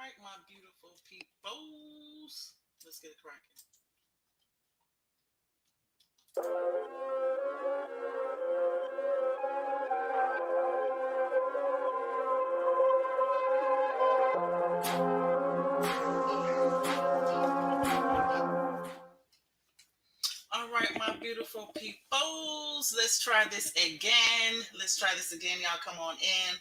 right, my beautiful peoples. Let's get it cracking. All right, my beautiful peoples. Let's try this again. Let's try this again. Y'all come on in.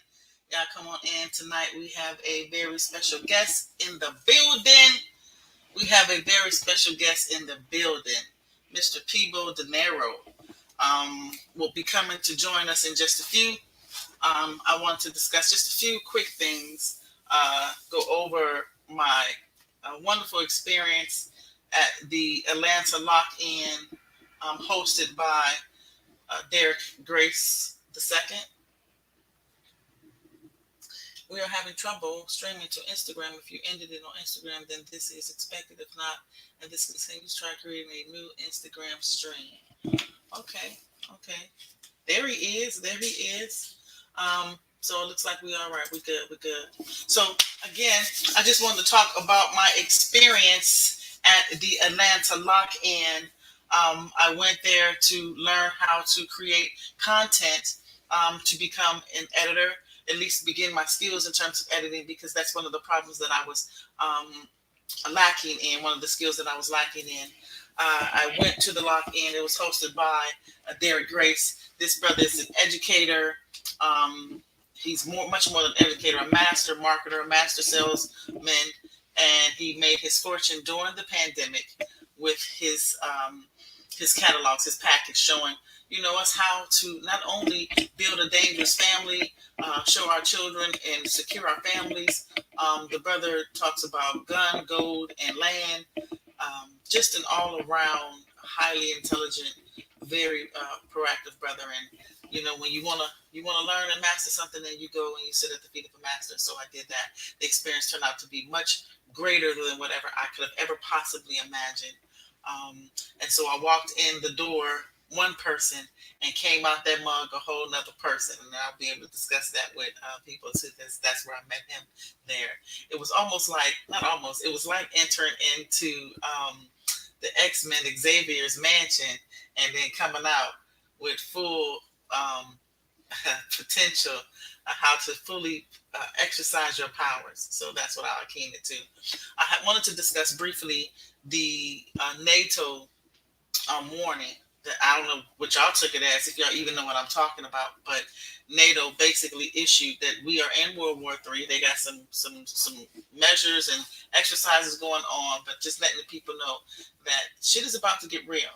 Y'all come on in. Tonight we have a very special guest in the building. We have a very special guest in the building, Mr. Pebo Dinero. Will be coming to join us in just a few. I want to discuss just a few quick things, go over my wonderful experience at the Atlanta Lock In, hosted by Derek Grace II. We are having trouble streaming to Instagram. If you ended it on Instagram, then this is expected. If not, and this continues, try creating a new Instagram stream. Okay, okay. There he is. There he is. So it looks like we all right. We good. We good. So again, I just wanted to talk about my experience at the Atlanta Lock In. I went there to learn how to create content, to become an editor, at least begin my skills in terms of editing, because that's one of the problems that I was lacking in. One of the skills that I was lacking in. I went to the Lock In. It was hosted by Derek Grace. This brother is an educator. He's much more than an educator, a master marketer, a master salesman, and he made his fortune during the pandemic with his catalogs, his package, showing us how to not only build a dangerous family, show our children, and secure our families. The brother talks about gun, gold, and land. Just an all-around, highly intelligent, very proactive brother. And when you wanna learn and master something, then you go and you sit at the feet of a master. So I did that. The experience turned out to be much greater than whatever I could have ever possibly imagined. And so I walked in the door one person and came out that mug a whole nother person, and I'll be able to discuss that with people too, because that's where I met him there. It was almost like, not almost, it was like entering into the X-Men Xavier's mansion and then coming out with full potential, how to fully exercise your powers. So that's what I akin it to. Wanted to discuss briefly the NATO warning. That I don't know what y'all took it as, if y'all even know what I'm talking about, but NATO basically issued that we are in World War III. They got some measures and exercises going on, but just letting the people know that shit is about to get real.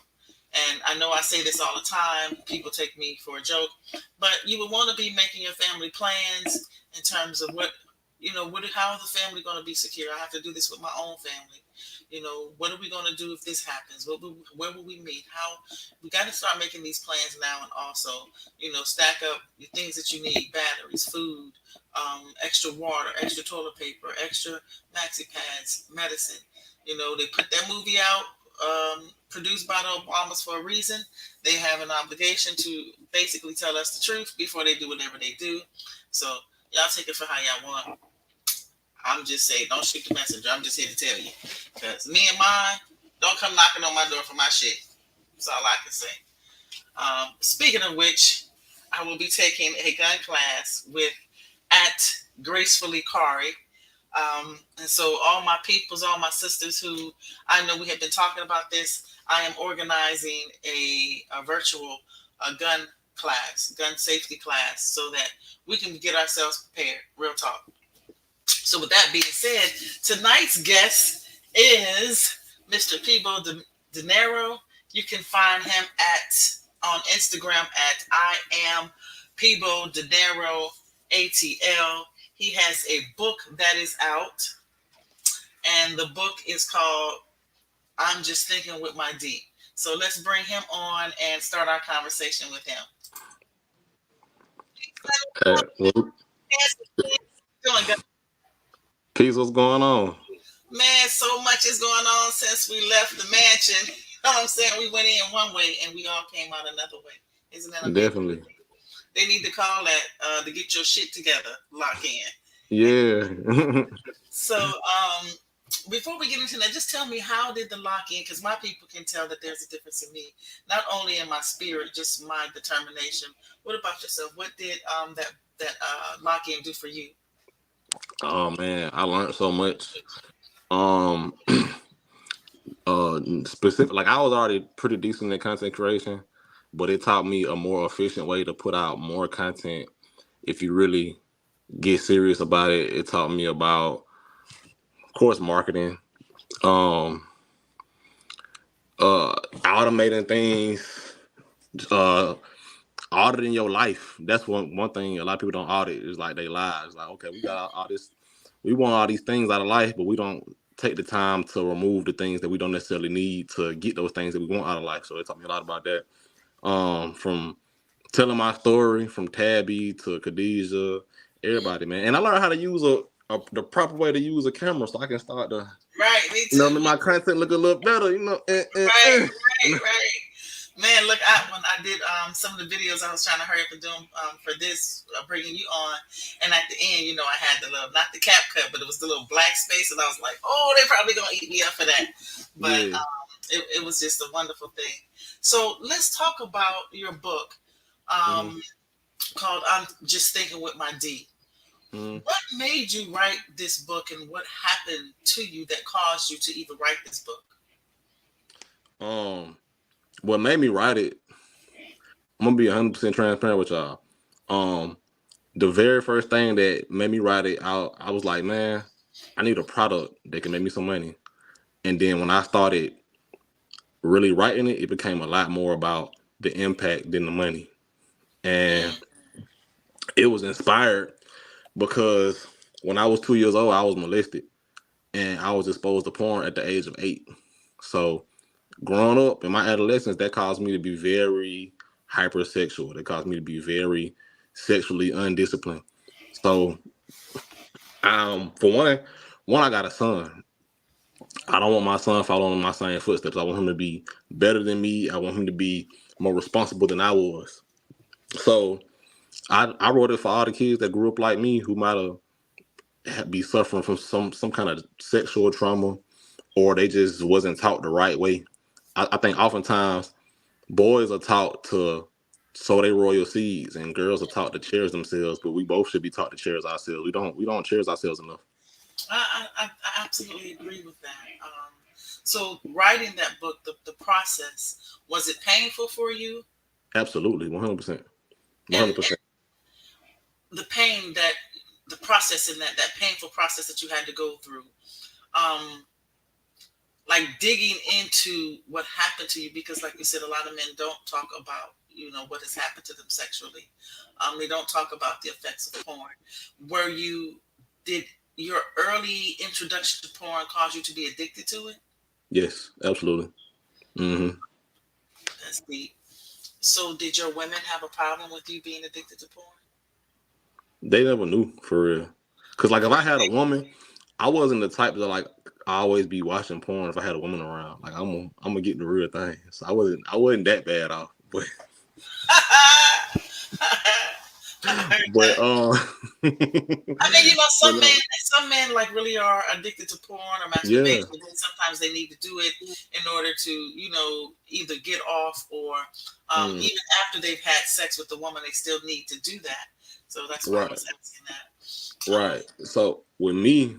And I know I say this all the time. People take me for a joke, but you would want to be making your family plans in terms of how is the family going to be secure? I have to do this with my own family. What are we going to do if this happens? Where will we meet? How we got to start making these plans now, and also, stack up the things that you need: batteries, food, extra water, extra toilet paper, extra maxi pads, medicine. They put that movie out, produced by the Obamas for a reason. They have an obligation to basically tell us the truth before they do whatever they do. So y'all take it for how y'all want. I'm just saying, don't shoot the messenger. I'm just here to tell you. Because me and mine, don't come knocking on my door for my shit. That's all I can say. Speaking of which, I will be taking a gun class with at Gracefully Kari. And so all my peoples, all my sisters who I know we have been talking about this, I am organizing a virtual gun class, gun safety class, so that we can get ourselves prepared. Real talk. So with that being said, tonight's guest is Mr. Pebo Dinero. You can find him on Instagram at I am Pebo Dinero ATL. He has a book that is out, and the book is called I'm Just Thinking with My D. So let's bring him on and start our conversation with him. Well, Peace, what's going on? Man, so much is going on since we left the mansion. You know what I'm saying? We went in one way and we all came out another way. Isn't that amazing? Definitely. They need to call that to get your shit together, lock in. Yeah. So, before we get into that, just tell me, how did the lock in? Because my people can tell that there's a difference in me, not only in my spirit, just my determination. What about yourself? What did that lock in do for you? Oh man, I learned so much. Um, specific. Like I was already pretty decent in content creation, but it taught me a more efficient way to put out more content. If you really get serious about it, it taught me about, of course, marketing. Um, automating things. Uh, auditing your life. That's one thing a lot of people don't audit is like their lives. Like, okay, we got all this, we want all these things out of life, but we don't take the time to remove the things that we don't necessarily need to get those things that we want out of life. So it taught me a lot about that. From telling my story, from Tabby to Khadijah, everybody, man. And I learned how to use the proper way to use a camera, so I can start to, Right, me you know, too. make my content look a little better. You know, Right, you right, know? right. Man, look, when I did some of the videos, I was trying to hurry up and do them for this, bringing you on, and at the end, I had the little, not the cap cut, but it was the little black space, and I was like, oh, they probably gonna eat me up for that, but Yeah. it was just a wonderful thing. So let's talk about your book, Mm-hmm. um, called "I'm Just Thinking with My D." Mm-hmm. What made you write this book, and what happened to you that caused you to even write this book? Um, what made me write it, I'm gonna be 100% transparent with y'all. Um, the very first thing that made me write it, I was like, man, I need a product that can make me some money. And then when I started really writing it, it became a lot more about the impact than the money. And Mm, it was inspired because when I was 2 years old, I was molested and I was exposed to porn at the age of 8. So growing up in my adolescence, that caused me to be very hypersexual. That caused me to be very sexually undisciplined. So, for one, I got a son. I don't want my son following in my same footsteps. I want him to be better than me. I want him to be more responsible than I was. So, I wrote it for all the kids that grew up like me who might have be suffering from some kind of sexual trauma, or they just wasn't taught the right way. I think oftentimes boys are taught to sow their royal seeds, and girls are taught to cherish themselves. But we both should be taught to cherish ourselves. We don't cherish ourselves enough. I absolutely agree with that. So writing that book, the process, was it painful for you? Absolutely, 100%, one And hundred percent. the pain that the process in that painful process that you had to go through, um, like digging into what happened to you, because like you said, a lot of men don't talk about what has happened to them sexually. They don't talk about the effects of porn. Were you did your early introduction to porn cause you to be addicted to it? Yes, absolutely. Hmm. That's deep. So, did your women have a problem with you being addicted to porn? They never knew for real. Cause like if I had a woman, I wasn't the type to like always be watching porn. If I had a woman around, like I'm gonna get the real thing. So I wasn't that bad off. But I but mean, but no, some men like really are addicted to porn or yeah. masturbation, and then sometimes they need to do it in order to, either get off, or Mm, even after they've had sex with the woman, they still need to do that. So that's why I right, was asking that. right. So with me,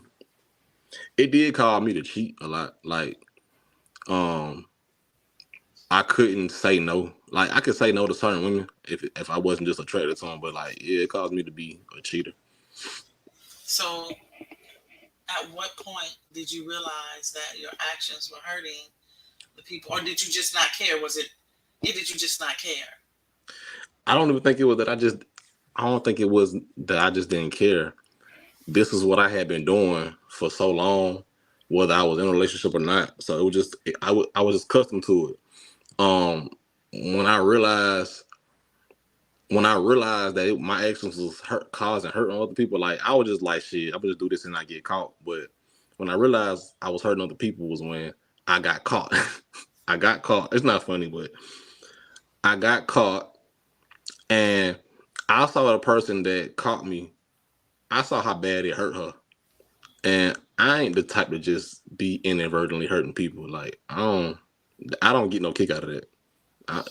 it did cause me to cheat a lot. Like um, I couldn't say no. Like I could say no to certain women if I wasn't just attracted to them. But like yeah, it caused me to be a cheater. So, at what point did you realize that your actions were hurting the people, or did you just not care? Did you just not care? I don't even think it was that I don't think it was that I just didn't care. This is what I had been doing for so long, whether I was in a relationship or not. So it was just I was just accustomed to it. Um, when I realized that my actions was causing hurt on other people, like I was just like shit. I would just do this and not get caught. But when I realized I was hurting other people was when I got caught. I got caught. It's not funny, but I got caught, and I saw the person that caught me. I saw how bad it hurt her, and I ain't the type to just be inadvertently hurting people. Like I don't get no kick out of that.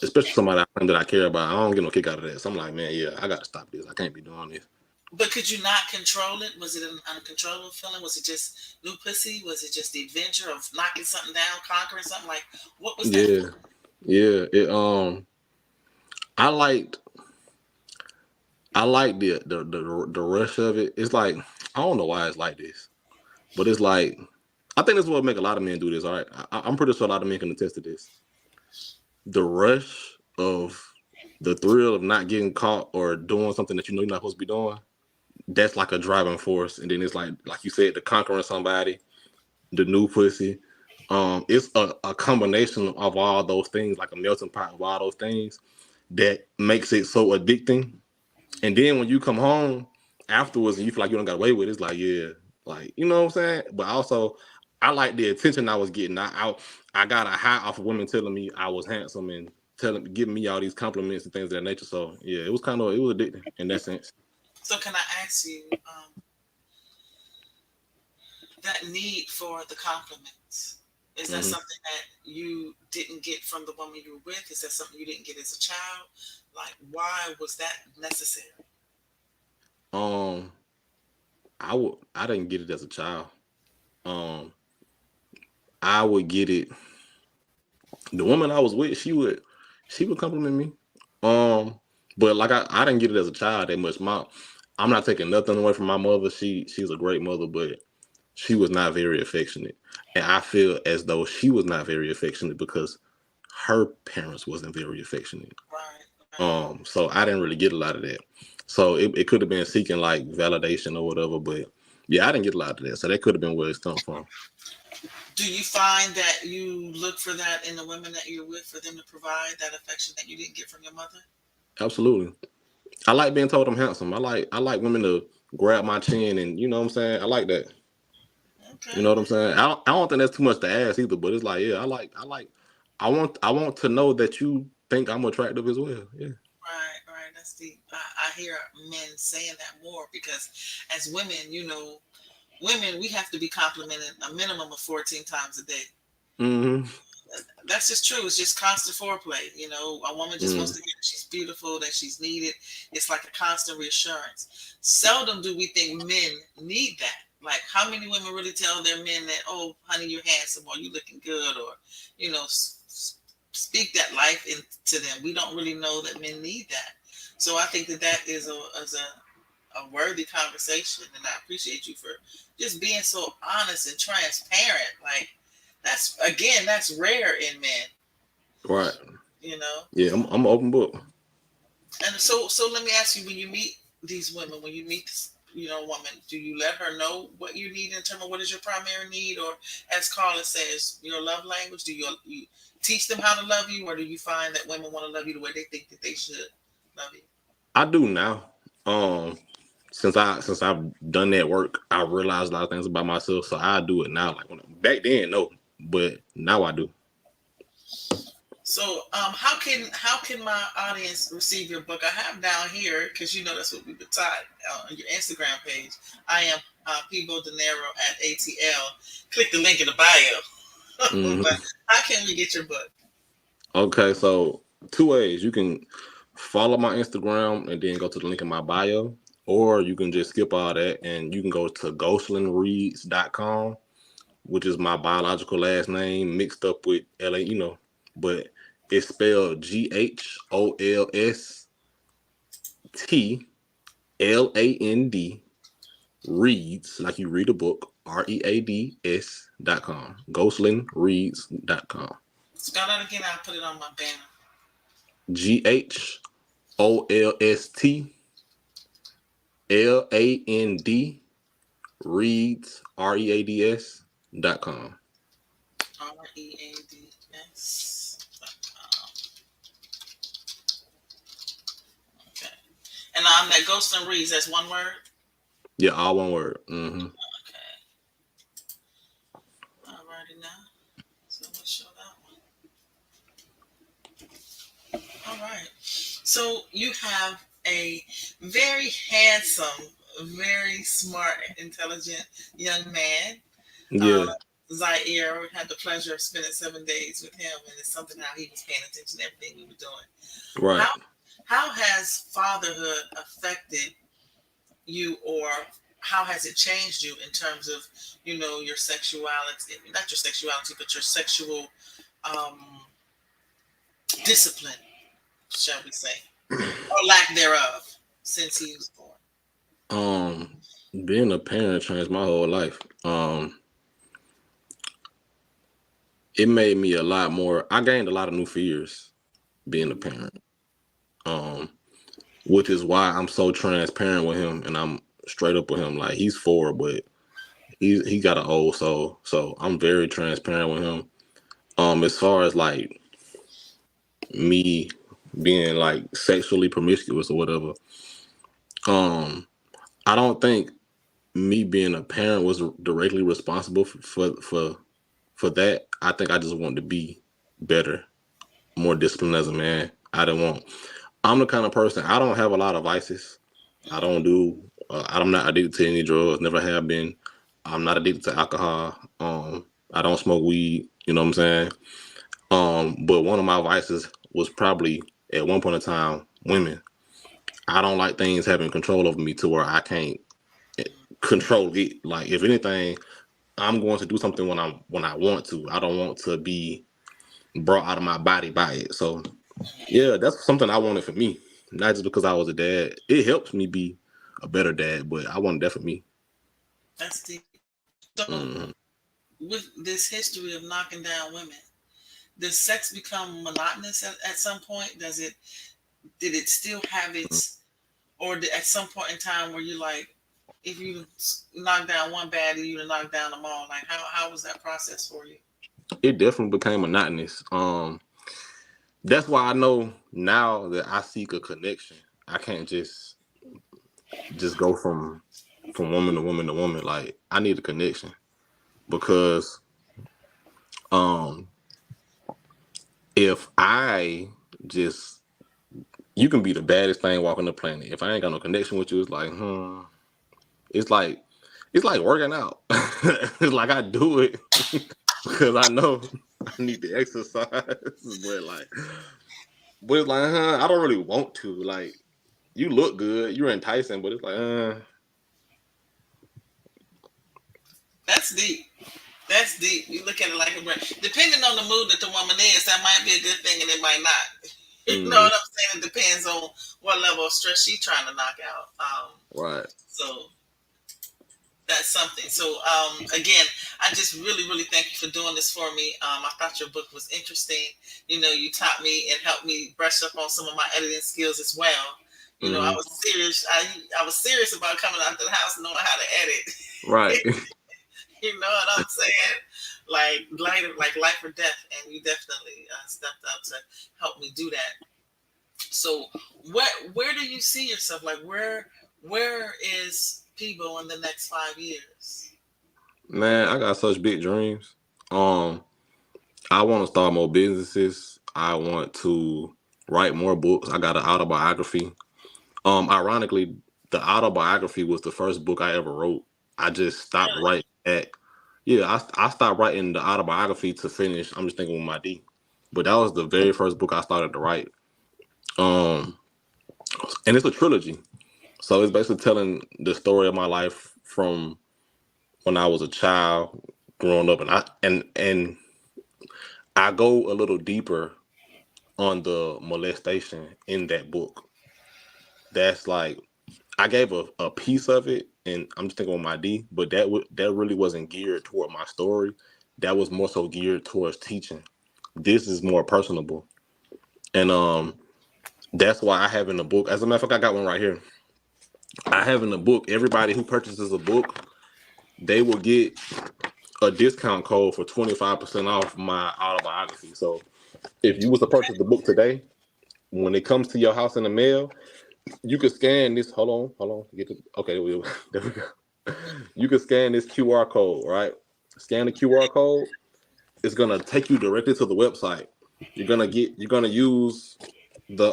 Especially somebody that I care about. I don't get no kick out of that. So I'm like, man, yeah, I got to stop this. I can't be doing this. But could you not control it? Was it an uncontrollable feeling? Was it just new pussy? Was it just the adventure of knocking something down, conquering something? Like, what was that Yeah, feeling? yeah. I liked I like the rush of it. It's like I don't know why it's like this, but it's like I think this is what make a lot of men do this. All right, I'm pretty sure a lot of men can attest to this. The rush of the thrill of not getting caught or doing something that you know you're not supposed to be doing. That's like a driving force, and then it's like you said, the conquering somebody, the new pussy. It's a combination of all those things, like a melting pot of all those things that makes it so addicting. And then when you come home afterwards and you feel like you don't got away with it, it's like, yeah, like, you know what I'm saying? But also, I like the attention I was getting. I got a high off of women telling me I was handsome and giving me all these compliments and things of that nature. So yeah, it was addicting in that sense. So, can I ask you that need for the compliments? Is that Hmm. something that you didn't get from the woman you were with? Is that something you didn't get as a child? Like, why was that necessary? Um, I didn't get it as a child. Um, I would get it. The woman I was with, she would compliment me. Um, but like I didn't get it as a child that much. I'm not taking nothing away from my mother. She's a great mother, but she was not very affectionate. And I feel as though she was not very affectionate because her parents wasn't very affectionate. Right, right. So I didn't really get a lot of that. So it could have been seeking like validation or whatever, but yeah, I didn't get a lot of that. So that could have been where it's come from. Do you find that you look for that in the women that you're with for them to provide that affection that you didn't get from your mother? Absolutely. I like being told I'm handsome. I like women to grab my chin and you know what I'm saying? I like that. You Okay. know what I'm saying? I don't think that's too much to ask either, but it's like, yeah, I want to know that you think I'm attractive as well. Yeah. Right, right. That's deep. I hear men saying that more because as women, women, we have to be complimented a minimum of 14 times a day. Mm-hmm. That's just true. It's just constant foreplay. A woman just wants Mm. to hear that she's beautiful, that she's needed. It's like a constant reassurance. Seldom do we think men need that. Like, how many women really tell their men that, oh, honey, you're handsome, or you looking good, or, speak that life into them? We don't really know that men need that. So I think that that is a worthy conversation, and I appreciate you for just being so honest and transparent. Like, that's rare in men, Right. you know. Yeah, I'm an open book. And so let me ask you: when you meet these women, when you meet a woman, do you let her know what you need in terms of what is your primary need, or as Carla says, your love language? Do you teach them how to love you, or do you find that women want to love you the way they think that they should love you? I do now. Um, since I've done that work, I realized a lot of things about myself. So I do it now. Like back then, no, but now I do. So, how can my audience receive your book? I have down here because that's what we've been taught on your Instagram page. I am Pebo Dinero at ATL. Click the link in the bio. But Hmm. how can we get your book? Okay, so two ways. You can follow my Instagram and then go to the link in my bio, or you can just skip all that and you can go to ghostlandreads.com, which is my biological last name mixed up with LA, but it's spelled GHOLSTLAND reads, like you read a book, READS.com. Ghostlandreads.com. Spell that again. I'll put it on my banner. GHOLSTLAND reads.com. READS. Okay. And that Ghost and Reads. That's one word. Yeah, all one word. Hmm. Okay. Alrighty now. So let's show that one. All right. So you have a very handsome, very smart, intelligent young man. Yeah, Uh, Zaire had the pleasure of spending 7 days with him, and it's something how he was paying attention to everything we were doing. right. How how has fatherhood affected you, or how has it changed you in terms of your sexuality, not your sexuality, but your sexual um, discipline, shall we say, or lack thereof, since he was born? Um, being a parent changed my whole life. It made me a lot more. I gained a lot of new fears being a parent. Um, which is why I'm so transparent with him and I'm straight up with him. Like he's 4, but he got an old soul, so I'm very transparent with him. As far as like me being like sexually promiscuous or whatever, um, I don't think me being a parent was directly responsible for that. I think I just wanted to be better, more disciplined as a man. I didn't want. I'm the kind of person. I don't have a lot of vices. I Mm, don't do. I'm not addicted to any drugs. Never have been. I'm not addicted to alcohol. I don't smoke weed. You know what I'm saying? But one of my vices was probably at one point in time women. I don't like things having control over me to where I can't control it. Like if anything, I'm going to do something when I want to. I don't want to be brought out of my body by it. So yeah, that's something I wanted for me. Not just because I was a dad. It helps me be a better dad, but I wanted that for me. that's deep. So, Mm-hmm. with this history of knocking down women, does sex become monotonous at some point? Did it still have its, or at some point in time where you like, if you knock down one baddie, you knock down them all? Like, how was that process for you? It definitely became monotonous. That's why I know now that I seek a connection. I can't just go from woman to woman to woman. Like I need a connection because um if I just you can be the baddest thing walking the planet. If I ain't got no connection with you, it's like, it's like it's like working out. It's like I do it because I know I need the exercise, but it's like, I don't really want to. Like, you look good, you're enticing, but it's like, That's deep. That's deep. You look at it like a brand. Depending on the mood that the woman is, that might be a good thing and it might not. You know mm-hmm, what I'm saying? It depends on what level of stress she's trying to knock out. right, So that's something. So again, I just really, really thank you for doing this for me. I thought your book was interesting. You taught me and helped me brush up on some of my editing skills as well. I mm-hmm, was serious. I was serious about coming out to the house knowing how to edit. right, You know what I'm saying? Like life or death, and you definitely stepped up to help me do that. So, where do you see yourself? Like, where is Pebo in the next 5 years? man. I got such big dreams. Um, I want to start more businesses. I want to write more books. I got an autobiography. Ironically, the autobiography was the first book I ever wrote. I just stopped Really? writing at yeah, I stopped writing the autobiography to finish. I'm just thinking with my D, but that was the very first book I started to write. Um, and it's a trilogy, so it's basically telling the story of my life from when I was a child, growing up, and I go a little deeper on the molestation in that book. That's like I gave a piece of it, and I'm just thinking on my D, but that really wasn't geared toward my story. That was more so geared towards teaching. This is more personable, and that's why I have in the book. As a matter of fact, I got one right here. I have in the book. Everybody who purchases a book, they will get a discount code for 25% off my autobiography. So if you was to purchase the book today, when it comes to your house in the mail, you could scan this. Hold on. Okay, there we go. You can scan this QR code, right? Scan the QR code. It's gonna take you directly to the website. You're gonna use the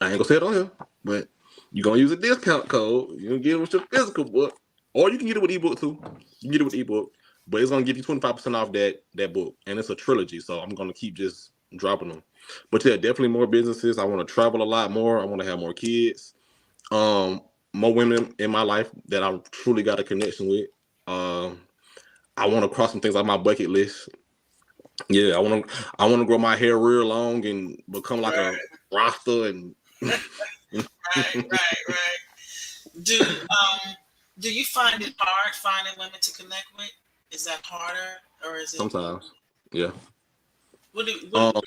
I ain't gonna say it on here, but You're gonna use a discount code. You can get it with your physical book, or you can get it with ebook too. You can get it with ebook, but it's gonna give you 25% off that book, and it's a trilogy. So I'm gonna keep just dropping them. But yeah, definitely more businesses. I want to travel a lot more. I want to have more kids. Um, More women in my life that I truly got a connection with. Um, I want to cross some things on my bucket list. Yeah, I want to grow my hair real long and become like a Right, Rasta and right. Do you find it hard finding women to connect with? Is that harder, or is it? sometimes. Yeah. What Um, no,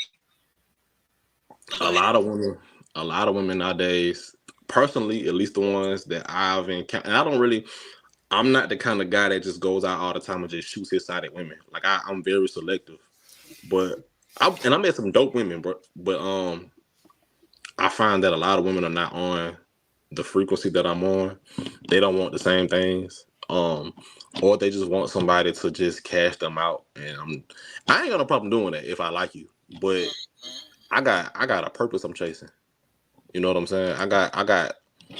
go a ahead. lot of women, a lot of women nowadays, personally, at least the ones that I've encountered, and I don't really, I'm not the kind of guy that just goes out all the time and just shoots his side at women. Like I'm very selective, but I met some dope women, but I find that a lot of women are not on the frequency that I'm on. They don't want the same things. Or they just want somebody to just cash them out. And I ain't got no problem doing that if I like you. But I got a purpose I'm chasing. You know what I'm saying? I got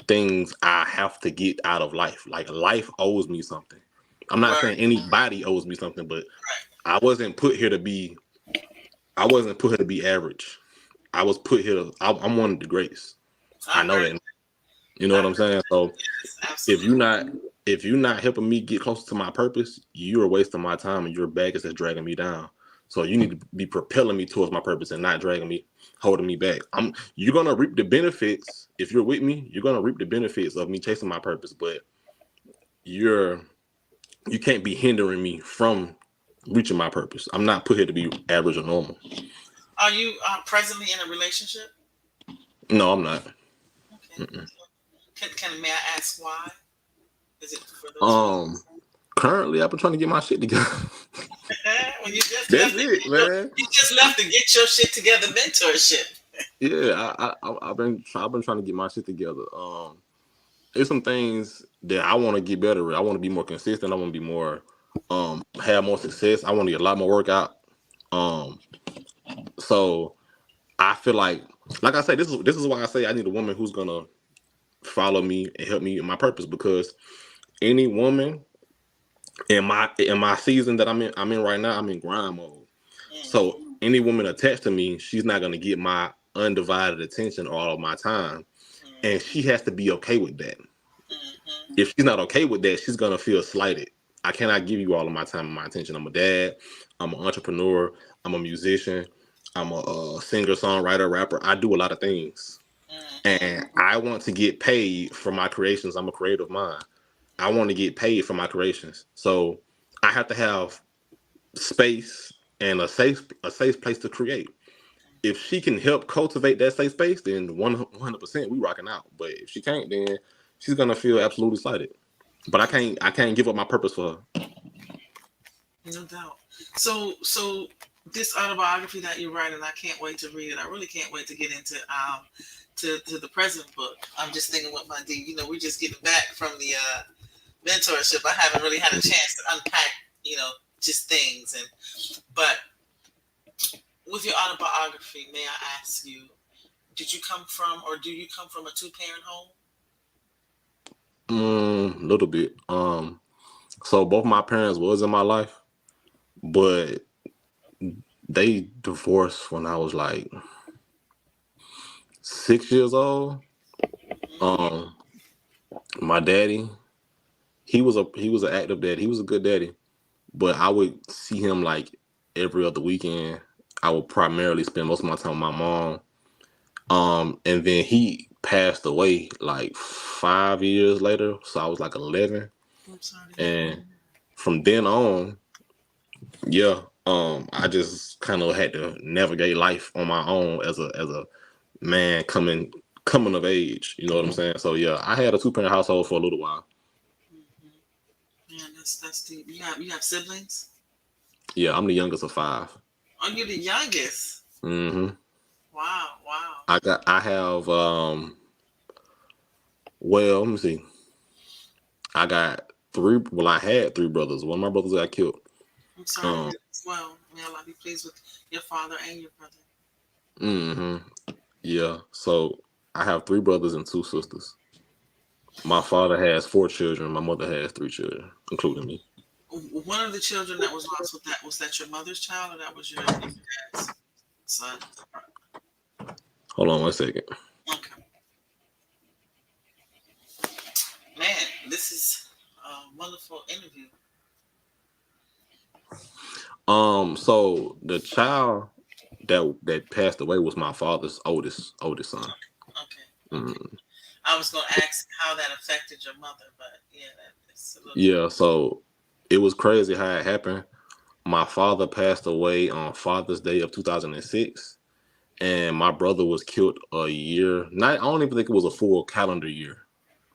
things I have to get out of life. Like life owes me something. I'm not Right, saying anybody owes me something, but right. I wasn't put here to be I wasn't put here to be average. I was put here I'm one of the greats. I I know agree. that. You know I what I'm agree. saying? So Yes, if absolutely. you're not if you're not helping me get closer to my purpose, you're wasting my time and your baggage is dragging me down. So you need to be propelling me towards my purpose and not dragging me, holding me back. You're gonna reap the benefits if you're with me. You're gonna reap the benefits of me chasing my purpose, but you're you can't be hindering me from reaching my purpose. I'm not put here to be average or normal. Are you presently in a relationship? No, I'm not. Okay. Can may I ask why? Is it for those Um, reasons? Currently, I've been trying to get my shit together. When you just That's left to it, get your, man. you just left to get your shit together, mentorship. Yeah, I've been trying to get my shit together. There's some things that I want to get better at. I want to be more consistent. I want to be more, have more success. I want to get a lot more workout. Um, so I feel like I said, this is why I say I need a woman who's gonna follow me and help me in my purpose. Because any woman in my season that I'm in right now, I'm in grind mode. So Mm-hmm. any woman attached to me, she's not gonna get my undivided attention or all of my time, and Mm-hmm. she has to be okay with that. Mm-hmm. If she's not okay with that, she's gonna feel slighted. I cannot give you all of my time and my attention. I'm a dad. I'm an entrepreneur. I'm a musician. I'm a singer, songwriter, rapper. I do a lot of things, Mm-hmm. and I want to get paid for my creations. I'm a creative mind. I want to get paid for my creations, so I have to have space and a safe place to create. If she can help cultivate that safe space, then 100% we rocking out. But if she can't, then she's gonna feel absolutely slighted. But I can't give up my purpose for her. No doubt. So this autobiography that you're writing, I can't wait to read it. I really can't wait to get into to the present book. I'm just thinking with my D. We're just getting back from the mentorship. I haven't really had a chance to unpack, just things. But with your autobiography, may I ask you, did you come from, or do you come from a two-parent home? Little bit. So both my parents was in my life, but they divorced when I was like 6 years old. Um, my daddy, he was an active daddy. He was a good daddy, but I would see him like every other weekend. I would primarily spend most of my time with my mom. And then he passed away like 5 years later, so I was like 11, I'm sorry to hear that. and from then on, yeah, I just kind of had to navigate life on my own as a man coming of age. You know what I'm saying? So yeah, I had a two-parent household for a little while. Hmm. Yeah, that's deep. You have siblings? Yeah, I'm the youngest of five. Oh, you're the youngest. hmm Wow, wow. I have well, let me see. I got three. Well, I had three brothers. One of my brothers got killed. I'm sorry to Um, hear that as well. May Allah be pleased with your father and your brother. hmm Yeah. So I have three brothers and two sisters. My father has 4 children. My mother has 3 children, including me. One of the children that was lost with that, was that your mother's child, or that was your dad's son? Hold on 1 second. Okay, man, this is a wonderful interview. So the child that passed away was my father's oldest son. Okay, okay. Mm. I was gonna ask how that affected your mother, but yeah, it's a little. Yeah, so it was crazy how it happened. My father passed away on Father's Day of 2006, and my brother was killed a year. Not, I don't even think it was a full calendar year,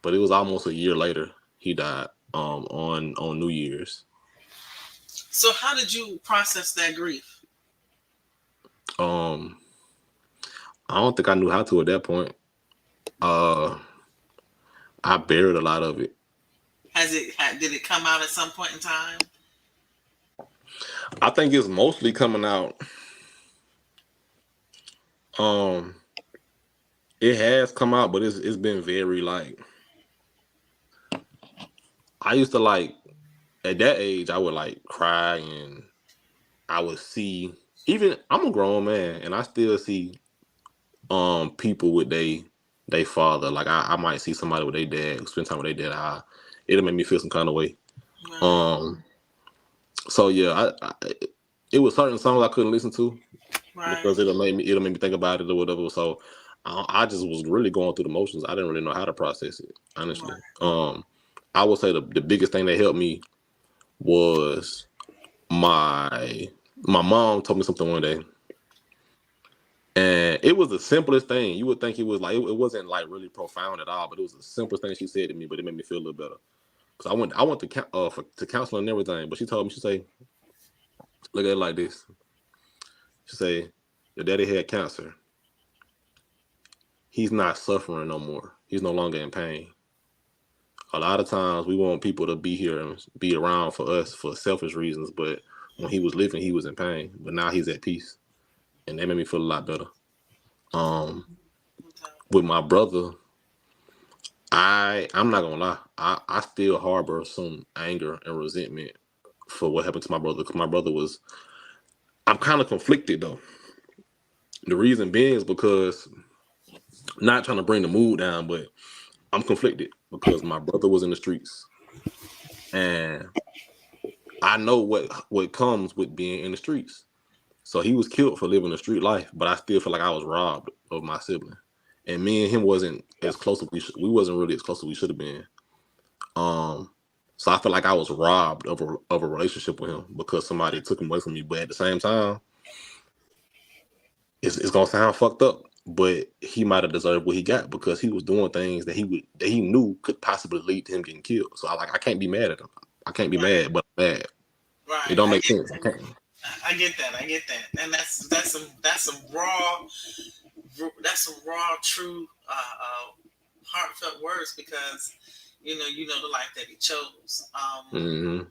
but it was almost a year later. He died on New Year's. So how did you process that grief? Um, I don't think I knew how to at that point. Uh, I buried a lot of it. Did it come out at some point in time? I think it's mostly coming out. Um, it has come out, but it's been very like I used to like at that age. I would like cry and I would see. Even I'm a grown man, and I still see people with they father. Like I might see somebody with their dad, spend time with their dad. It'll make me feel some kind of way. Right, Um, so yeah, it was certain songs I couldn't listen to right, because it'll make me think about it or whatever. So I just was really going through the motions. I didn't really know how to process it, honestly. right. I would say the biggest thing that helped me was my my mom told me something one day, and it was the simplest thing. You would think it was like it wasn't like really profound at all, but it was the simplest thing she said to me. But it made me feel a little better because I went to counseling and everything. But she told me, she say, look at it like this. She say, your daddy had cancer. He's not suffering no more. He's no longer in pain. A lot of times we want people to be here and be around for us for selfish reasons, but when he was living, he was in pain. But now he's at peace, and that made me feel a lot better. Um, Okay. with my brother, I'm not gonna lie, I still harbor some anger and resentment for what happened to my brother. Because my brother was, I'm kind of conflicted though. The reason being is because not trying to bring the mood down, but I'm conflicted because my brother was in the streets, and I know what comes with being in the streets. So he was killed for living a street life, but I still feel like I was robbed of my sibling, and me and him wasn't as close as we wasn't really as close as we should have been. Um, so I feel like I was robbed of a relationship with him because somebody took him away from me. But at the same time, it's gonna sound fucked up, but he might have deserved what he got because he was doing things that he knew could possibly lead to him getting killed. So I can't be mad at him. I can't be Right, mad, but I'm mad. It right. don't make sense. I can't. I get that. I get that. And that's some raw, that's some raw, true, heartfelt words, because you know the life that he chose. Hmm.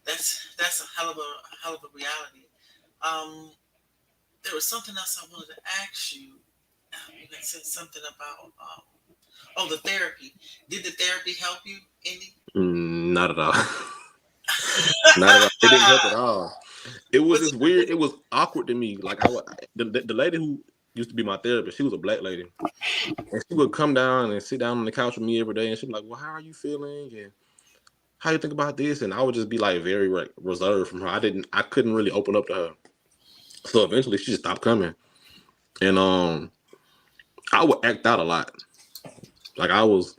That's a hell of a reality. Um, there was something else I wanted to ask you. You had said something about oh, the therapy. Did the therapy help you any? Not at all. Not at all. It didn't help at all. It was Was just it? weird. It was awkward to me. Like the lady who used to be my therapist, she was a black lady, and she would come down and sit down on the couch with me every day, and she'd be like, "Well, how are you feeling? And how you think about this?" And I would just be like very reserved from her. I couldn't really open up to her. So eventually, she just stopped coming, and I would act out a lot. Like I was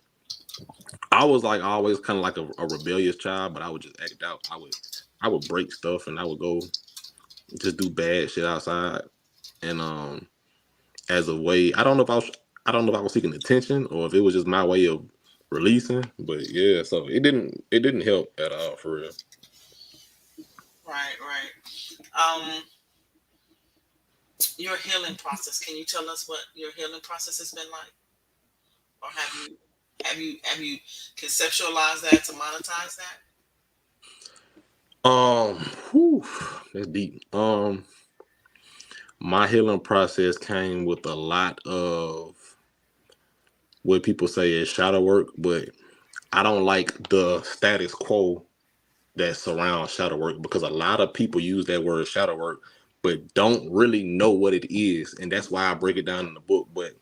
like always kind of like a rebellious child, but I would just act out. I would break stuff, and I would go just do bad shit outside, and as a way. I don't know if I was seeking attention or if it was just my way of releasing. But yeah, so it didn't help at all for real. Right, right. Your healing process. Can you tell us what your healing process has been like, or have you conceptualized that to monetize that? Um, whew, that's deep. My healing process came with a lot of what people say is shadow work, but I don't like the status quo that surrounds shadow work, because a lot of people use that word shadow work but don't really know what it is, and that's why I break it down in the book. But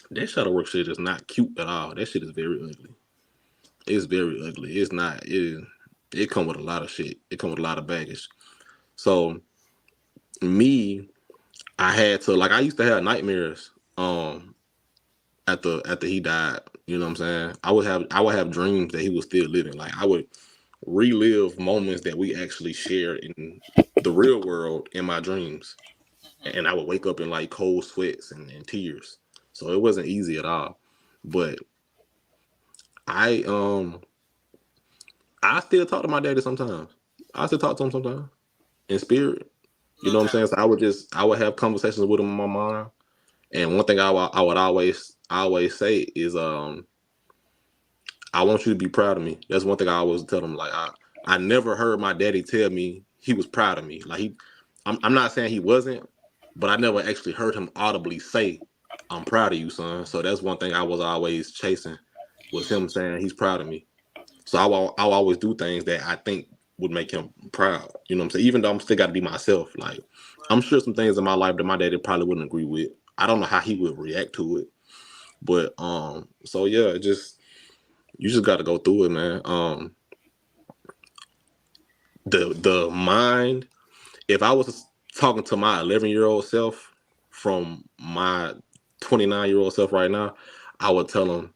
that shadow work shit is not cute at all. That shit is very ugly. It's very ugly. It's not. It come with a lot of shit. It come with a lot of baggage. So me, I had to, like, I used to have nightmares. After he died, you know what I'm saying? I would have dreams that he was still living. Like, I would relive moments that we actually shared in the real world in my dreams, Hmm. and I would wake up in like cold sweats and tears. So it wasn't easy at all. But I I still talk to my daddy sometimes. I still talk to him sometimes in spirit. You No know what I'm saying? doubt. So I would have conversations with him in my mind. And one thing I would always say is, I want you to be proud of me. That's one thing I always tell him. Like, I never heard my daddy tell me he was proud of me. Like, I'm not saying he wasn't, but I never actually heard him audibly say, "I'm proud of you, son." So that's one thing I was always chasing, was him Mm, saying he's proud of me. So I'll always do things that I think would make him proud. You know what I'm saying? Even though I'm still got to be myself. Like, I'm right. sure some things in my life that my daddy probably wouldn't agree with. I don't know how he would react to it, but so yeah, just you just got to go through it, man. The mind. If I was talking to my 11-year-old self from my 29-year-old self right now, I would tell him,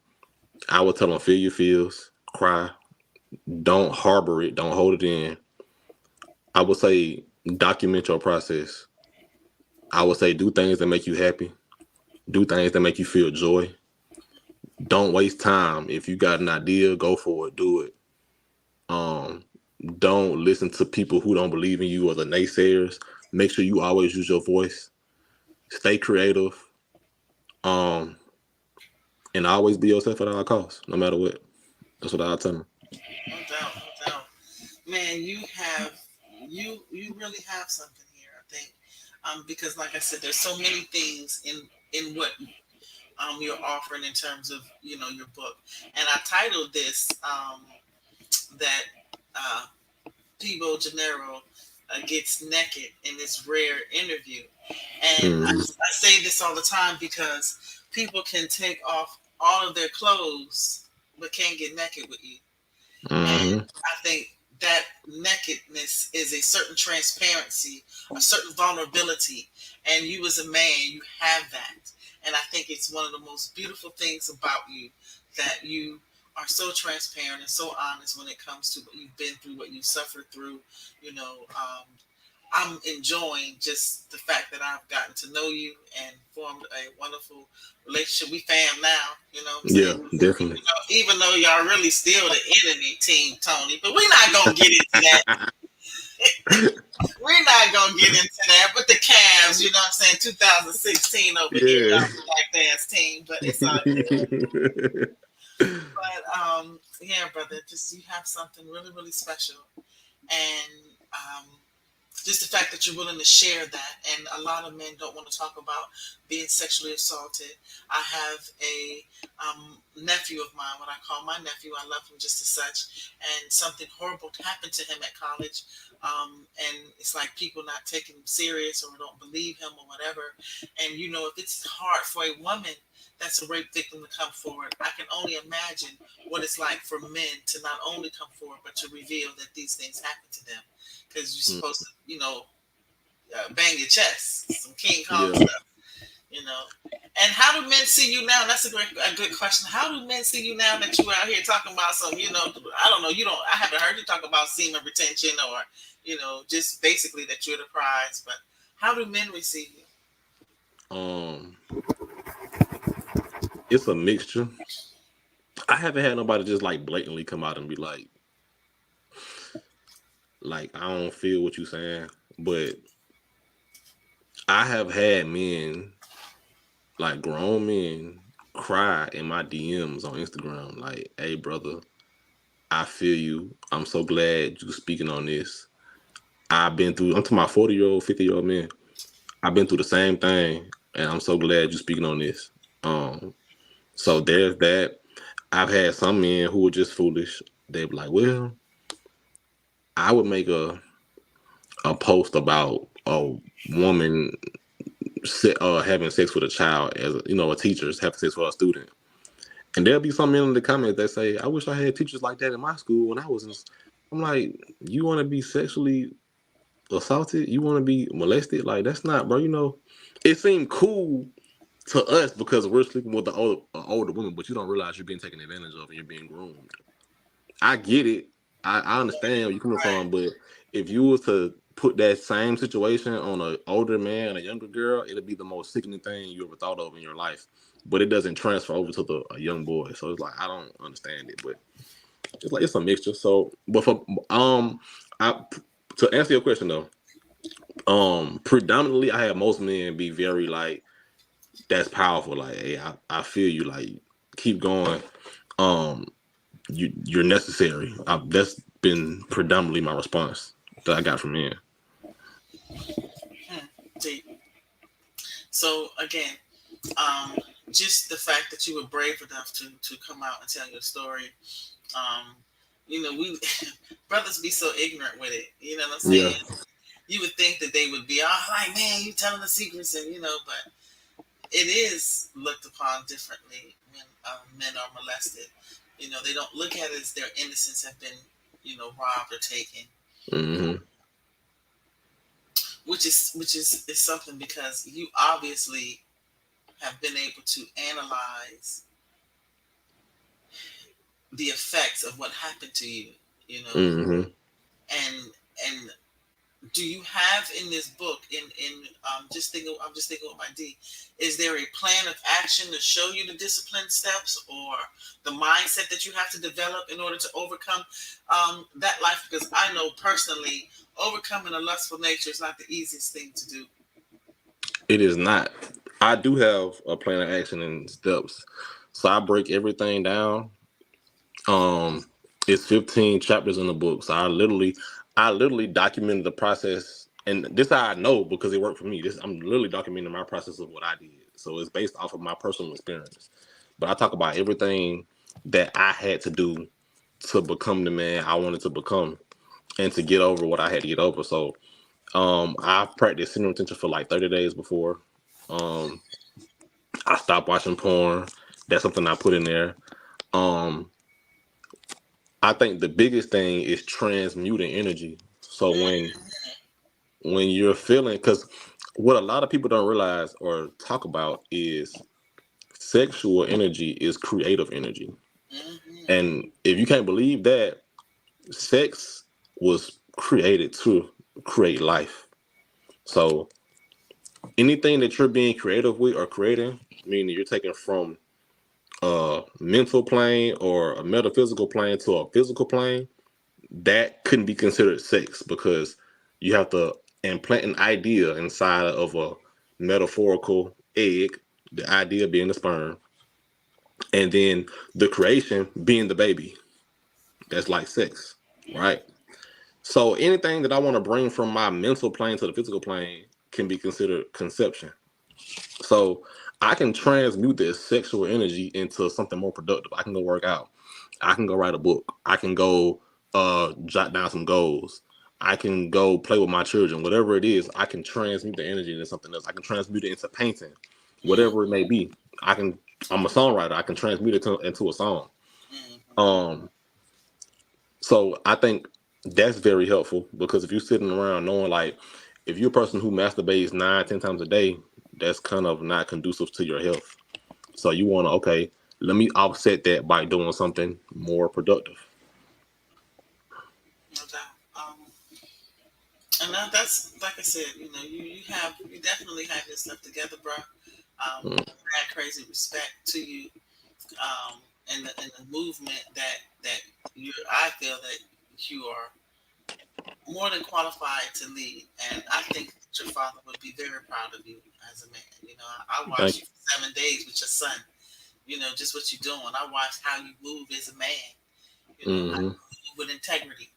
feel your feels, cry, don't harbor it, don't hold it in. I would say document your process. I would say do things that make you happy, do things that make you feel joy. Don't waste time. If you got an idea, go for it, do it. Um, don't listen to people who don't believe in you or the naysayers. Make sure you always use your voice. Stay creative. Um, and always be yourself at all costs, no matter what. That's what I tell them. No doubt. No doubt. Man, you really have something here. I think, because like I said, there's so many things in what you're offering in terms of your book, and I titled this that uh, Pebo Dinero gets naked in this rare interview. And Hmm. I say this all the time because people can take off all of their clothes but can't get naked with you. And Hmm. I think that nakedness is a certain transparency, a certain vulnerability. And you, as a man, you have that. And I think it's one of the most beautiful things about you, that you are so transparent and so honest when it comes to what you've been through, what you suffered through. You know, I'm enjoying just the fact that I've gotten to know you and formed a wonderful relationship. We fam now, you know what I'm saying? Yeah, definitely. Even though y'all really still the enemy team, Tony, but we're not gonna get into that. We're not gonna get into that. But the Cavs, you know what I'm saying? 2016 over here, Yeah. y'all Black Dance team, but it's all good. But yeah, brother, just you have something really, really special, and just the fact that you're willing to share that. And a lot of men don't want to talk about being sexually assaulted. I have a nephew of mine, what I call my nephew. I love him just as such, and something horrible happened to him at college. And it's like people not taking him serious or don't believe him or whatever. And if it's hard for a woman that's a rape victim to come forward, I can only imagine what it's like for men to not only come forward but to reveal that these things happen to them, because you're Mm, supposed to, bang your chest, some King Kong yeah. stuff, you know. And how do men see you now? That's a good question. How do men see you now that you out here talking about some, I don't know, I haven't heard you talk about semen retention or, just basically that you're the prize, but how do men receive you? Um, it's a mixture. I haven't had nobody just like blatantly come out and be like I don't feel what you saying, but I have had men, like grown men, cry in my DMs on Instagram, like, "Hey, brother, I feel you. I'm so glad you speaking on this. I've been through. I'm to my 40-year-old, 50-year-old man. I've been through the same thing, and I'm so glad you speaking on this." Um, So there's that. I've had some men who were just foolish. They'd be like, "Well, I would make a post about a woman having sex with a child as a teacher's having sex with a student." And there'll be some men in the comments that say, "I wish I had teachers like that in my school when I was in." I'm like, you want to be sexually assaulted? You want to be molested? Like that's not, bro. It seemed cool to us because we're sleeping with the older woman, but you don't realize you're being taken advantage of and you're being groomed. I get it. I understand where you're coming Right. from, but if you was to put that same situation on an older man and a younger girl, it'd be the most sickening thing you ever thought of in your life. But it doesn't transfer over to a young boy, so it's like I don't understand it. But it's like it's a mixture. So, but for I to answer your question though, predominantly I have most men be very like that's powerful. Like, hey, I feel you. Like, keep going. Um, you're necessary. That's been predominantly my response that I got from men. Hmm. See, so again, um, just the fact that you were brave enough to come out and tell your story. Um, we brothers be so ignorant with it. You know what I'm Yeah. saying? You would think that they would be all like, man, you telling the secrets, and but it is looked upon differently when men are molested. They don't look at it as their innocence have been, robbed or taken, Hmm. which is something because you obviously have been able to analyze the effects of what happened to you, you know, Hmm. and and do you have in this book I'm just thinking with my D, is there a plan of action to show you the discipline steps or the mindset that you have to develop in order to overcome that life? Because I know personally overcoming a lustful nature is not the easiest thing to do. It is not. I do have a plan of action and steps, so I break everything down. Um, it's 15 chapters in the book, so I literally documented the process, and this I know because it worked for me. This I'm literally documenting my process of what I did, so it's based off of my personal experience. But I talk about everything that I had to do to become the man I wanted to become and to get over what I had to get over. So I've practiced sitting retention for like 30 days before. Um I stopped watching porn. That's something I put in there. Um I think the biggest thing is transmuting energy. So when you're feeling, because what a lot of people don't realize or talk about is sexual energy is creative energy. Mm-hmm. And if you can't believe that, sex was created to create life. So anything that you're being creative with or creating, meaning you're taking from a mental plane or a metaphysical plane to a physical plane, that couldn't be considered sex because you have to implant an idea inside of a metaphorical egg, the idea being the sperm, and then the creation being the baby. That's like sex, right? So anything that I want to bring from my mental plane to the physical plane can be considered conception. So I can transmute this sexual energy into something more productive. I can go work out. I can go write a book. I can go jot down some goals. I can go play with my children. Whatever it is, I can transmute the energy into something else. I can transmute it into painting, whatever it may be. I can. I'm a songwriter. I can transmute it into a song. Mm-hmm. Um, so I think that's very helpful because if you're sitting around knowing like if you're a person who masturbates 9, 10 times a day, that's kind of not conducive to your health. So you want to okay, let me offset that by doing something more productive. No doubt. And that's like I said, you definitely have this stuff together, bro. Mm, Mad crazy respect to you, and the movement that I feel that you are more than qualified to lead, and I think that your father would be very proud of you as a man. I thank watched you for 7 days with your son. Just what you're doing. I watched how you move as a man. you. How Hmm. you move with integrity.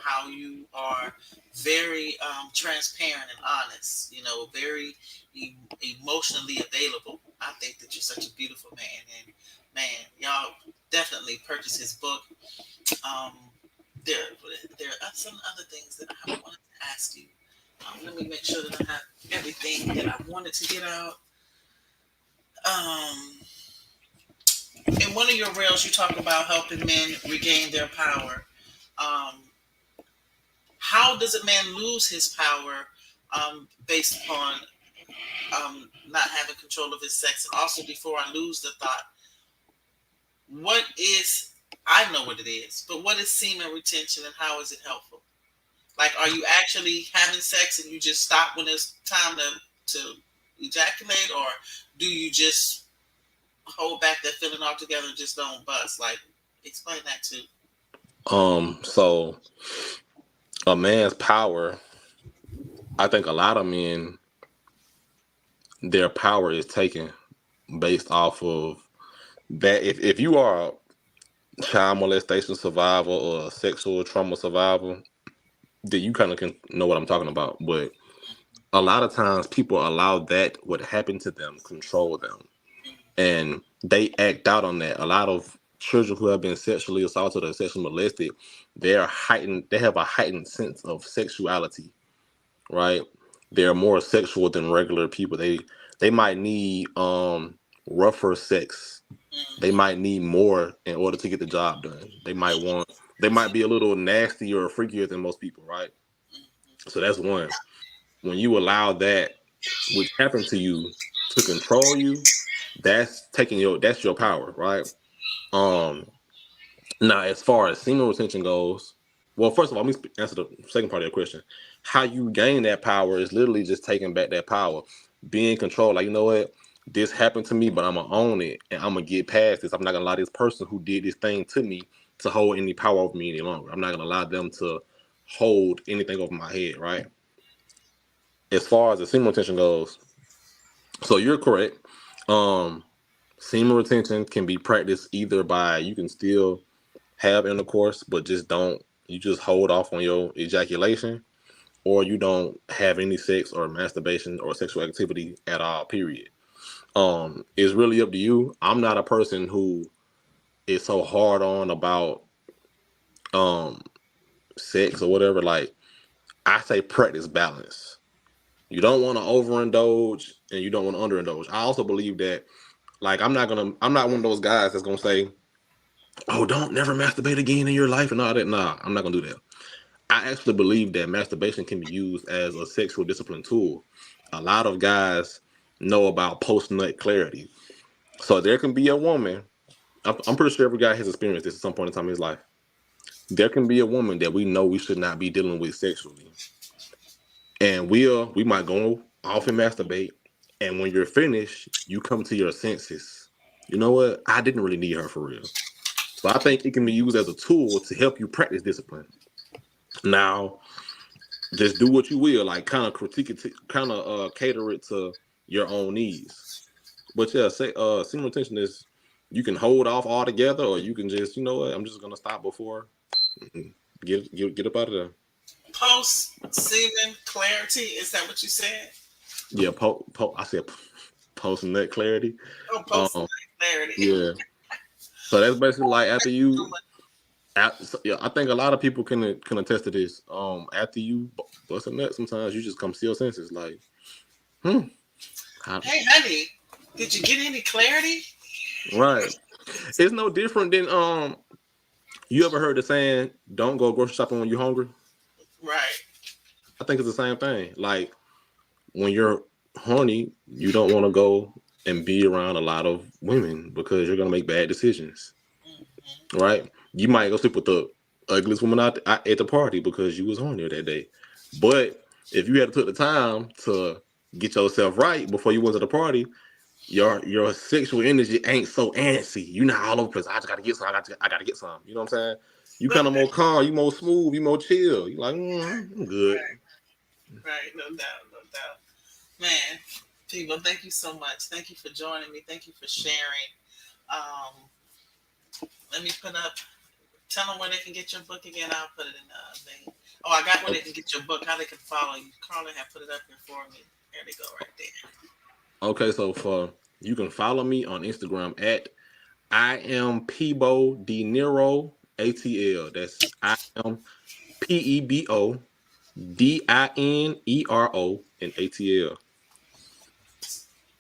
how you are very transparent and honest, very emotionally available. I think that you're such a beautiful man. And man, y'all definitely purchase his book. Um, there, there are some other things that I wanted to ask you. Let me make sure that I have everything that I wanted to get out. In one of your reels, you talk about helping men regain their power. Um, how does a man lose his power based upon not having control of his sex? And also, before I lose the thought, what is, I know what it is, but what is semen retention and how is it helpful? Like, are you actually having sex and you just stop when it's time to ejaculate, or do you just hold back that feeling altogether and just don't bust? Like, explain that too. So a man's power, I think a lot of men, their power is taken based off of that. If you are a child molestation survivor or a sexual trauma survivor, then you kind of can know what I'm talking about. But a lot of times people allow that what happened to them control them, and they act out on that. A lot of children who have been sexually assaulted or sexually molested, they have a heightened sense of sexuality, right? They're more sexual than regular people. They might need rougher sex. They Mm-hmm. might need more in order to get the job done. They might be a little nastier or freakier than most people, right? So that's one. When you allow that which happened to you to control you, that's your power, right? Um Now, as far as semen retention goes, well, first of all, let me answer the second part of your question. How you gain that power is literally just taking back that power, being in control. Like, you know what? This happened to me, but I'm gonna own it and I'm gonna get past this. I'm not gonna allow this person who did this thing to me to hold any power over me any longer. I'm not gonna allow them to hold anything over my head, right? As far as the semen retention goes, so you're correct. Um, Semen retention can be practiced either by you can still have intercourse, but you just hold off on your ejaculation, or you don't have any sex or masturbation or sexual activity at all, period. It's really up to you. I'm not a person who is so hard on about um sex or whatever. Like, I say practice balance. You don't want to overindulge and you don't want to underindulge. I also believe that, like, I'm not one of those guys that's gonna say, oh, don't never masturbate again in your life and all that. Nah, I'm not gonna do that. I actually believe that masturbation can be used as a sexual discipline tool. A lot of guys know about post nut clarity. So there can be a woman, I'm pretty sure every guy has experienced this at some point in time in his life. There can be a woman that we know we should not be dealing with sexually. And we might go off and masturbate. And when you're finished, you come to your senses. You know what? I didn't really need her for real. So I think it can be used as a tool to help you practice discipline. Now, just do what you will, like kind of critique it, kind of cater it to your own needs. But yeah, say semen retention is you can hold off altogether, or you can just, you know what, I'm just gonna stop before get up out of there. Post semen clarity. Is that what you said? Yeah, I said post nut clarity. Oh, post Um, clarity. yeah. So that's basically like after So you. much. So, yeah, I think a lot of people can attest to this. After you bust a nut, sometimes you just come to your senses. Like, hmm, how, Hey, honey, did you get any clarity? right? It's no different than you ever heard the saying, "Don't go grocery shopping when you're hungry"? Right. I think it's the same thing. Like, when you're horny, you don't want to go and be around a lot of women because you're gonna make bad decisions, Mm-hmm. right? You might go sleep with the ugliest woman at the party because you was horny that day. But if you had took the time to get yourself right before you went to the party, your sexual energy ain't so antsy. You're not all over the place. I just gotta get some. I gotta get some. You know what I'm saying? You kind of more calm. You more smooth. You more chill. You like, I'm good. Right. Right. No doubt. No doubt. Man, people, thank you so much. Thank you for joining me. Thank you for sharing. Um, let me put up. Tell them where they can get your book again. I'll put it in the thing. Oh, I got where they can get your book. How they can follow you. Carla had put it up here for me. There they go, right there. Okay, so for you can follow me on Instagram at I am Pebo Dinero ATL. That's I am PEBO DINERO and ATL.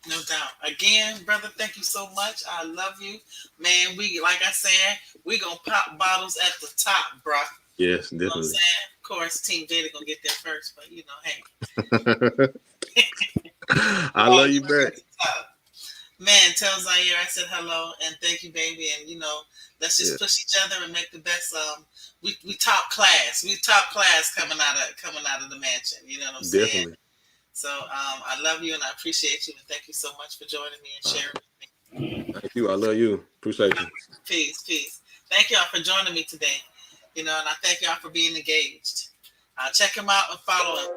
No doubt. Again, brother, thank you so much. I love you, man. We like I said, we gonna pop bottles at the top, bro. Yes, You know what I'm definitely. saying? Of course, Team Jada gonna get there first, but you know, hey, we I all love you gonna back. get to the top. Man, tell Zaire I said hello and thank you, baby. And you know, let's Yeah, just push each other and make the best. We top class. We top class coming out of the mansion. You know what I'm saying? definitely. So I love you and I appreciate you and thank you so much for joining me and sharing with me. Thank you. I love you. Appreciate you. Peace, peace. Thank y'all for joining me today. You know, and I thank y'all for being engaged. Check him out and follow him.